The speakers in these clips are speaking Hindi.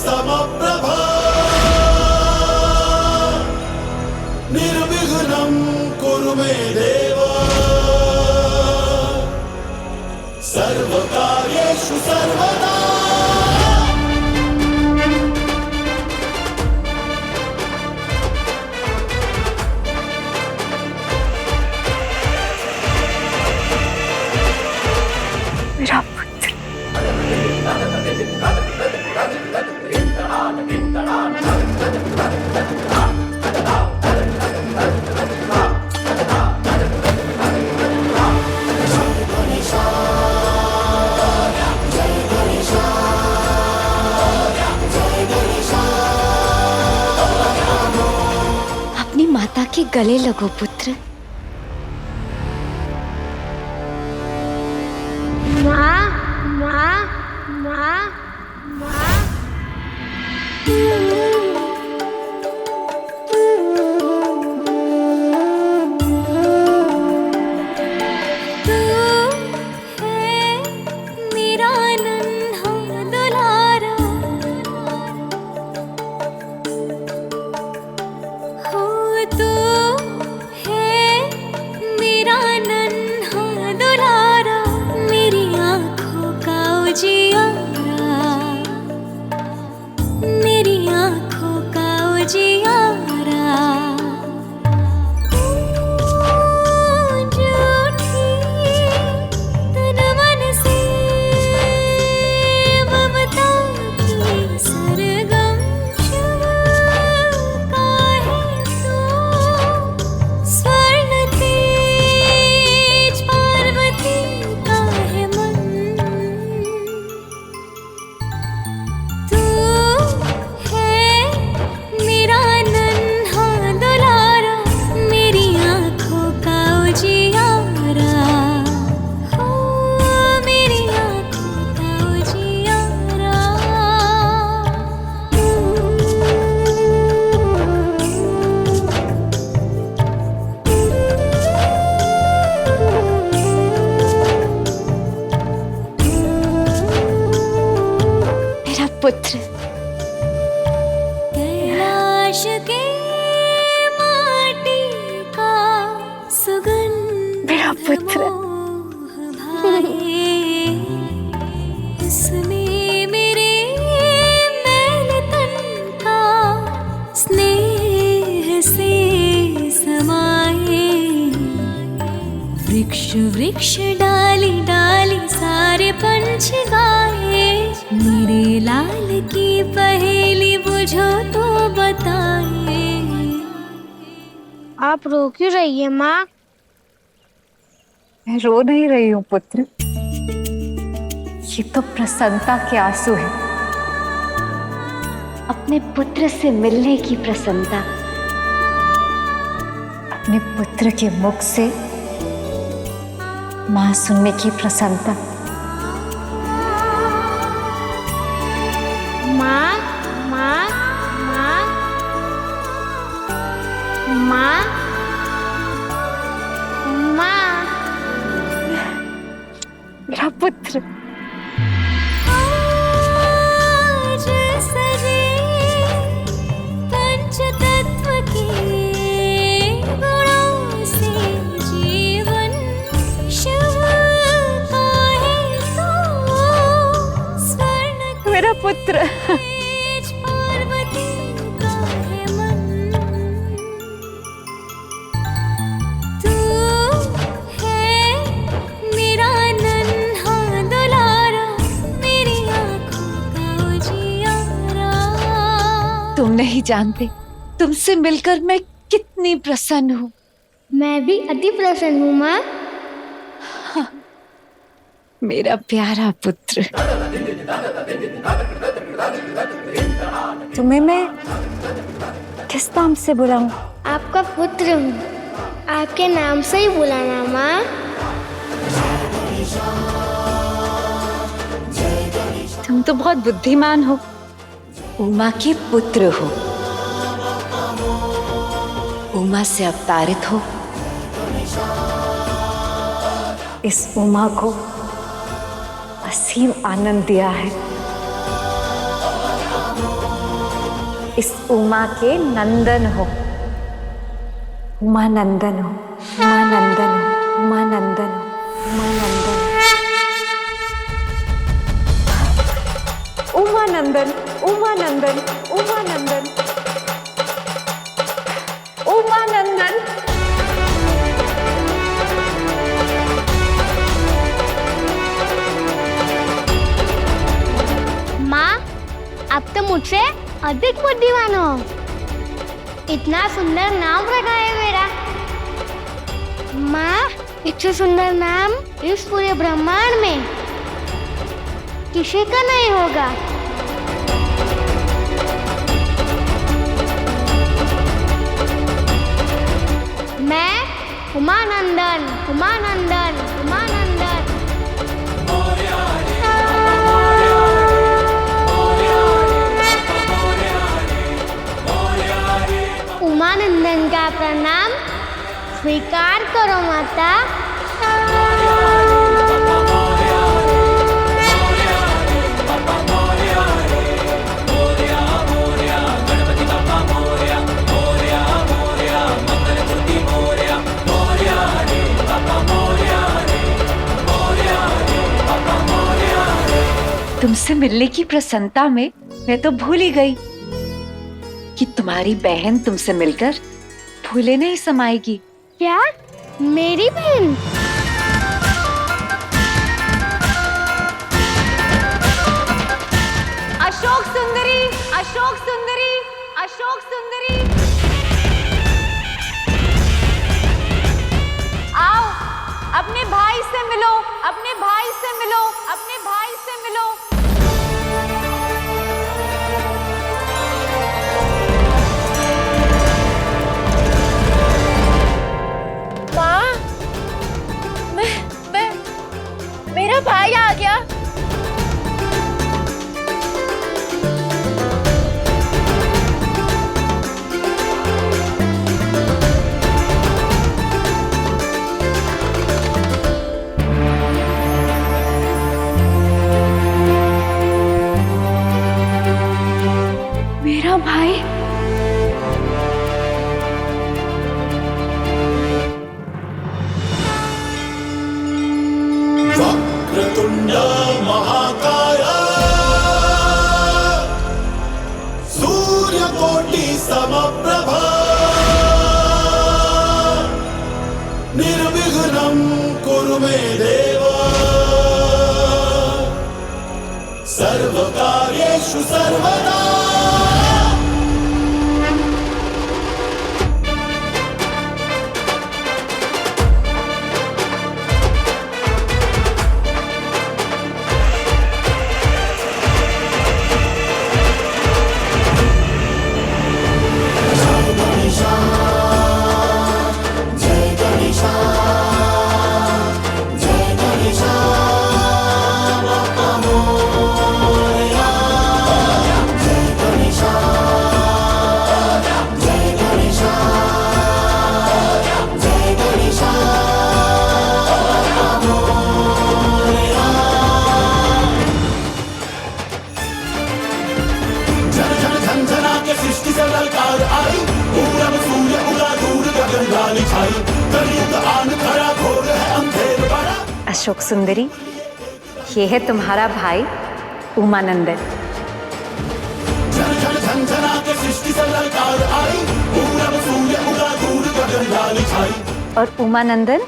समप्रभा निर्विघ्नं कुरु मे देव सर्वकार्येषु सर्वदा। मेरा पुत्र अपनी माता के गले लगो पुत्र। माँ माँ माँ माँ। पुत्र कैलाश के माटी का सुगंध मेरा पुत्र उसमें मेरे मैल तन का स्नेह से समाए। वृक्ष वृक्ष डाली डाली सारे पंछ गाए। मेरे लाल की पहेली बुझो तो बताए। आप रो क्यों रही है माँ? मैं रो नहीं रही हूँ पुत्र, ये तो प्रसन्नता के आंसू है। अपने पुत्र से मिलने की प्रसन्नता, अपने पुत्र के मुख से माँ सुनने की प्रसन्नता। माँ माँ माँ माँ माँ। मेरा पुत्र आज सजे पंचतत्व के गुणों से जीवन शुभ का है तो स्वर्ण मेरा पुत्र तेज पार्वती का है मन। तू है मेरा नन्हा दुलारा, मेरी आँखों का उजियारा। तुम नहीं जानते, तुमसे मिलकर मैं कितनी प्रसन्न हूँ। मैं भी अति प्रसन्न हूँ माँ। मेरा प्यारा पुत्र, तुम्हें मैं किस नाम से बुलाऊं? आपका पुत्र हूँ, आपके नाम से ही बुलाना माँ। तुम तो बहुत बुद्धिमान हो। उमा के पुत्र हो, उमा से अवतारित हो। इस उमा को असीम आनंद दिया है। इस उमा के नंदन हो। उमा नंदन हो, उमा नंदन हो, उमा नंदन हो, उमा नंदन, उमा नंदन, उमा नंदन, उमा नंदन, उमा नंदन। माँ, अब तो मुझसे अधिक बुद्धिमान हो। इतना सुंदर नाम रखा है मेरा। माँ, इससे सुंदर नाम इस पूरे ब्रह्मांड में किसी का नहीं होगा। मैं उमानंदन, उमानंदन, उमानंदन। उमानंदन का प्रणाम स्वीकार करो माता। तुमसे मिलने की प्रसन्नता में मैं तो भूल ही गई कि तुम्हारी बहन तुमसे मिलकर फूले नहीं समाएगी। क्या? मेरी बहन? अशोक सुंदरी, अशोक सुंदरी, अशोक सुंदरी, आओ अपने भाई से मिलो, अपने भाई से मिलो, अपने भाई से मिलो। मेरा भाई आ गया। मेरा भाई? वक्रतुंड महाकाय सूर्यकोटि समप्रभा निर्विघ्नं कुरु मे देव सर्वकार्येषु सर्वदा। अशोक सुंदरी, ये है तुम्हारा भाई उमानंदन। और उमानंदन,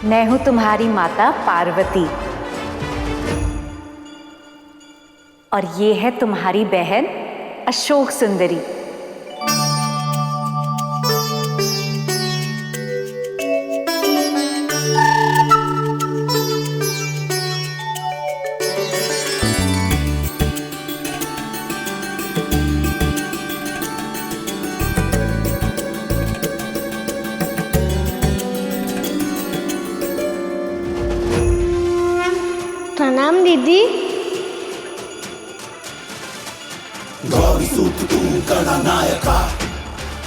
मैं हूं तुम्हारी माता पार्वती। और ये है तुम्हारी बहन अशोक सुंदरी। प्रणाम दीदी। गौरी सूत तू गणनायका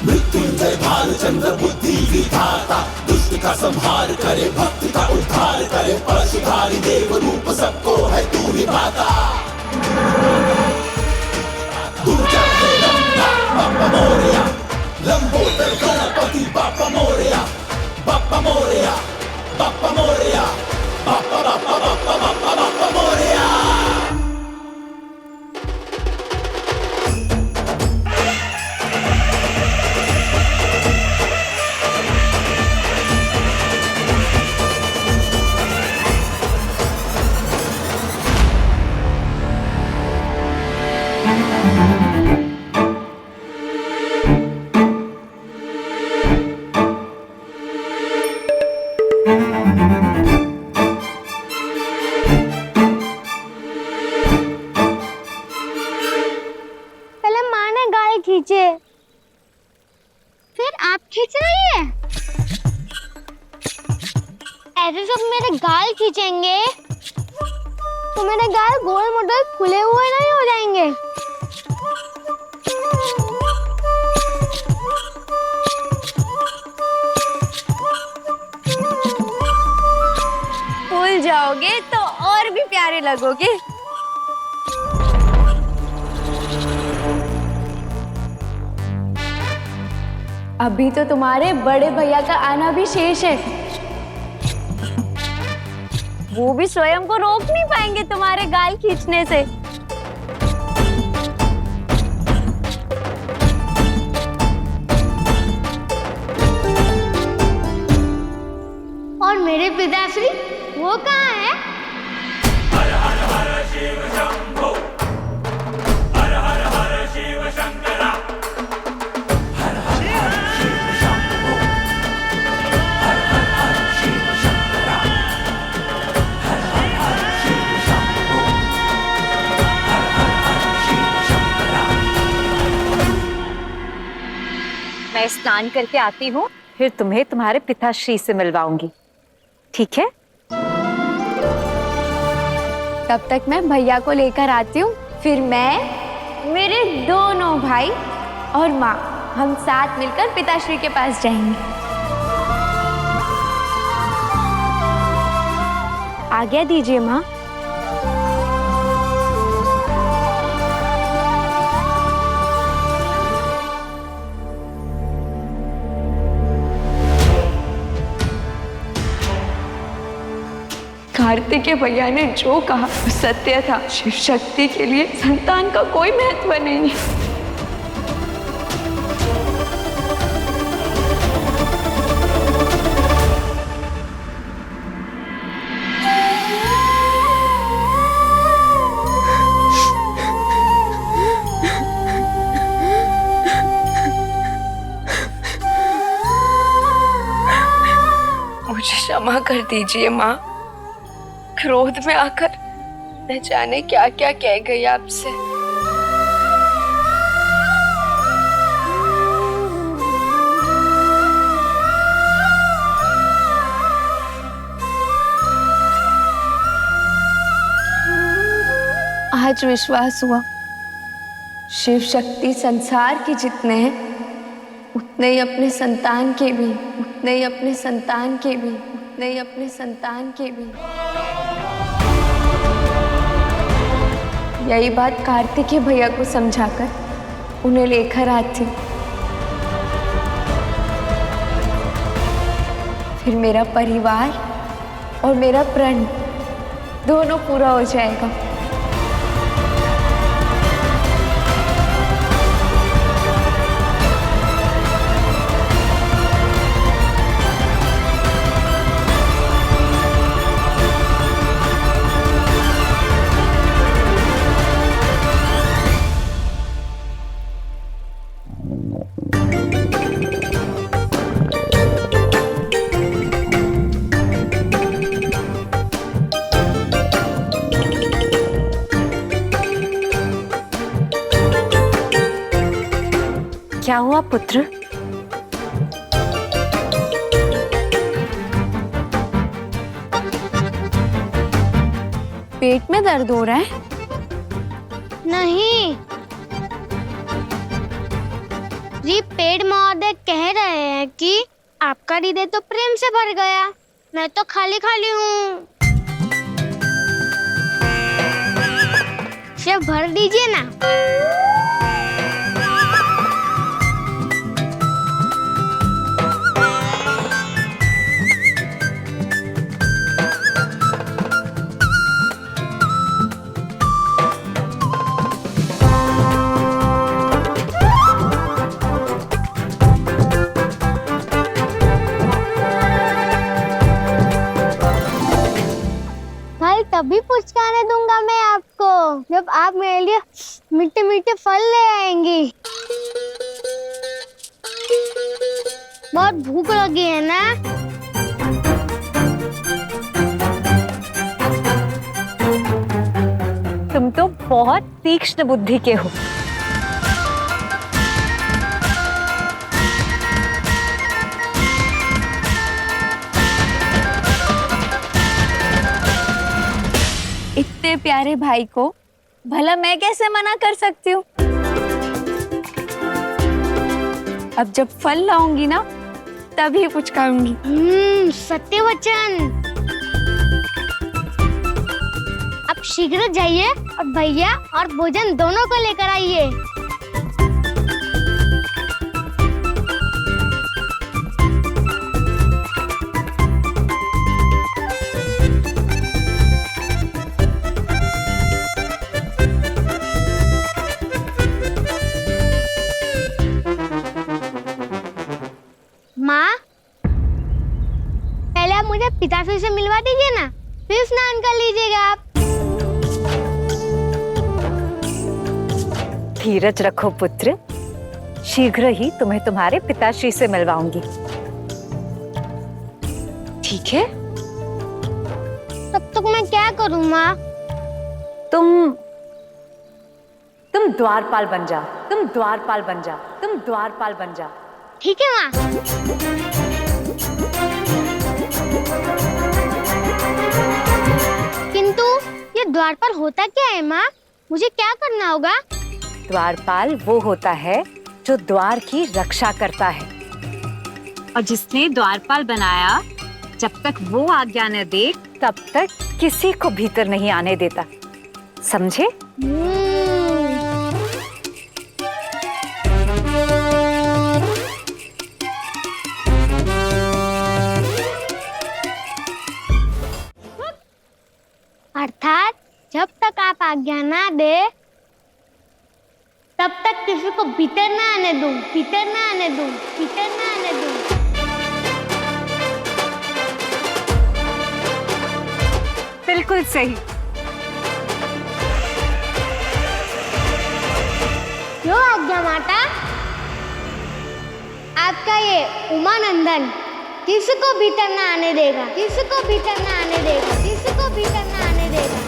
मृत्युंजय भालचंद्र बुद्धि विधाता दुष्ट का संहार करे भक्त का उद्धार करे परशुधारी देव रूप सबको है तू ही माता। दुर्जय लंबोदर गणपति बाप्पा मोरया, बाप्पा मोरया, बाप्पा मोरया, बाप्पा बाप्पा बाप्पा बाप्पा बाप्पा मोरया। पहले माँ ने गाल खींचे, फिर आप खींच रही है। ऐसे सब मेरे गाल खींचेंगे तो मेरे गाल गोल मोटे फूले हुए नहीं हो जाएंगे। फूल जाओगे तो और भी प्यारे लगोगे। अभी तो तुम्हारे बड़े भैया का आना भी शेष है। वो भी स्वयं को रोक नहीं पाएंगे तुम्हारे गाल खींचने से। और मेरे पिताश्री वो कहाँ है? हर हर हर शिव शंभो, हर हर हर शिव शंकरा, हर हर हर शिव शंभो, हर हर हर शिव शंकरा, हर हर हर शिव शंभो, हर हर हर शिव शंकरा। मैं स्नान करके आती हूँ, फिर तुम्हें तुम्हारे पिताश्री से मिलवाऊंगी, ठीक है? तब तक मैं भैया को लेकर आती हूँ, फिर मैं, मेरे दोनों भाई और माँ, हम साथ मिलकर पिताश्री के पास जाएंगे। आज्ञा दीजिए माँ। कार्तिकेय भैया ने जो कहा वो सत्य था। शिव शक्ति के लिए संतान का कोई महत्व नहीं है। मुझे क्षमा कर दीजिए माँ। क्रोध में आकर न जाने क्या क्या कह गई आपसे। आज विश्वास हुआ शिव शक्ति संसार के जितने हैं उतने ही अपने संतान के भी, उतने ही अपने संतान के भी, उतने ही अपने संतान के भी। यही बात कार्तिकेय भैया को समझाकर उन्हें लेकर आती, फिर मेरा परिवार और मेरा प्रण दोनों पूरा हो जाएगा। क्या हुआ पुत्र? पेट में दर्द हो रहा है? नहीं जी, पेड़ महोदय कह रहे हैं कि आपका हृदय तो प्रेम से भर गया, मैं तो खाली खाली हूँ। शिव भर दीजिए ना। जब आप मेरे लिए मीठे मीठे फल ले आएंगी। बहुत भूख लगी है ना? तुम तो बहुत तीक्ष्ण बुद्धि के हो। इतने प्यारे भाई को भला मैं कैसे मना कर सकती हूँ? अब जब फल लाऊंगी ना तभी कुछ करूंगी। सत्य वचन। अब शीघ्र जाइए और भैया और भोजन दोनों को लेकर आइए। माँ, पहले आप मुझे पिताश्री से मिलवा दीजिए ना, फिर स्नान कर लीजिएगा आप। धीरज रखो पुत्र, शीघ्र ही तुम्हें तुम्हारे पिताश्री से मिलवाऊंगी। ठीक है? तब तक मैं क्या करूँ माँ? तुम द्वारपाल बन जा, तुम द्वारपाल बन जा, तुम द्वारपाल बन जा। ठीक है माँ। किंतु ये द्वारपाल होता क्या है माँ? मुझे क्या करना होगा? द्वारपाल वो होता है जो द्वार की रक्षा करता है, और जिसने द्वारपाल बनाया जब तक वो आज्ञा न दे तब तक किसी को भीतर नहीं आने देता। समझे? अर्थात जब तक आप आज्ञा ना दे तब तक किसी को भीतर ना आने दूं, भीतर ना आने दूं, भीतर ना आने दूं। बिल्कुल सही। क्यों आज्ञा माता? आपका ये उमानंदन किसको भीतर ना आने देगा, किसको भीतर ना आने देगा, किसको भीतर ना आने देगा।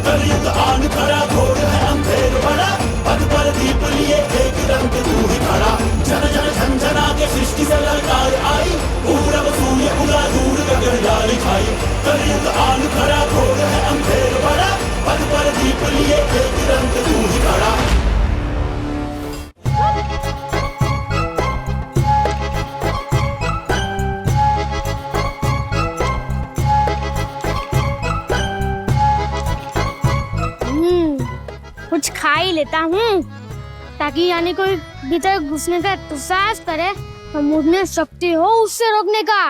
कलयुग आन खड़ा घोर है अंधेर बड़ा, पद पर दीप लिए एक रंग तू ही खड़ा। जन जन झंझना के सृष्टि से ललकार आई, पूरब सूर्य उगा दूर गगन लाल छाई। कलयुग आन खड़ा घोर है अंधेर बड़ा, पद पर दीप लिए एक रंग तू ही खड़ा। कुछ खा ही लेता हूँ ताकि यानी कोई भीतर घुसने का दुस्साहस करे तो मुझ में शक्ति हो उससे रोकने का।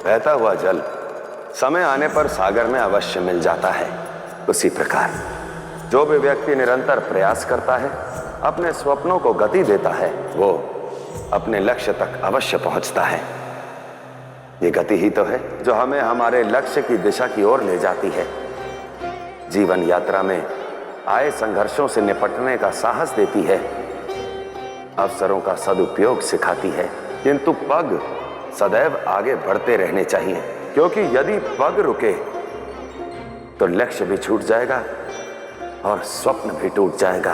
बहता हुआ जल समय आने पर सागर में अवश्य मिल जाता है। उसी प्रकार जो भी व्यक्ति निरंतर प्रयास करता है, अपने स्वप्नों को गति देता है, वो अपने लक्ष्य तक अवश्य पहुंचता है। ये गति ही तो है जो हमें हमारे लक्ष्य की दिशा की ओर ले जाती है। जीवन यात्रा में आए संघर्षों से निपटने का साहस देती है, अवसरों का सदुपयोग सिखाती है। किंतु पग सदैव आगे बढ़ते रहने चाहिए, क्योंकि यदि पग रुके तो लक्ष्य भी छूट जाएगा और स्वप्न भी टूट जाएगा।